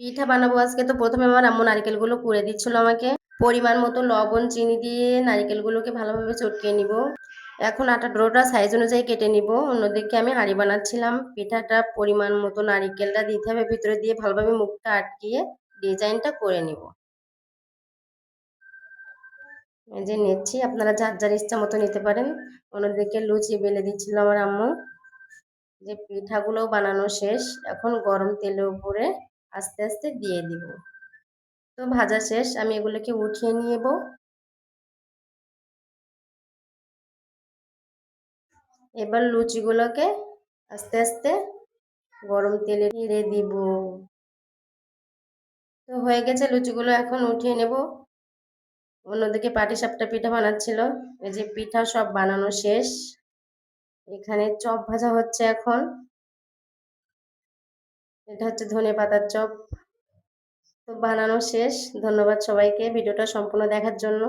পিঠা বানাবো আজকে, তো প্রথমে আমার আম্মু নারিকেলগুলো কুড়ে দিচ্ছিল আমাকে। পরিমাণ মতো লবণ, চিনি দিয়ে নারিকেলগুলোকে ভালোভাবে চটকিয়ে নিব। এখন আটার ডোটা সাইজ অনুযায়ী কেটে নিব। অন্যদিকে আমি হাঁড়ি বানাচ্ছিলাম। পিঠাটা পরিমাণ মতো নারিকেলটা দিতে হবে, ভিতরে দিয়ে ভালোভাবে মুখটা আটকিয়ে ডিজাইনটা করে নিব। এই যে নিচ্ছি, আপনারা যার যার ইচ্ছা মতো নিতে পারেন। অন্যদিকে লুচি বেলে দিচ্ছিল আমার আম্মু। যে পিঠাগুলো বানানো শেষ, এখন গরম তেলের উপরে আস্তে আস্তে দিয়ে দিব। তো ভাজা শেষ, আমি এগুলোকে উঠিয়ে নিব। এবার লুচিগুলোকে আস্তে আস্তে গরম তেলে ছেড়ে দিব। তো হয়ে গেছে লুচিগুলো, এখন উঠিয়ে নেব। অন্যদিকে পাটিসাপটা পিঠা বানাচ্ছিল। এই যে পিঠা সব বানানো শেষ, এখানে চপ ভাজা হচ্ছে এখন। এটা হচ্ছে ধনেপাতার চপ। তো বানানো শেষ। ধন্যবাদ সবাইকে ভিডিওটা সম্পূর্ণ দেখার জন্য।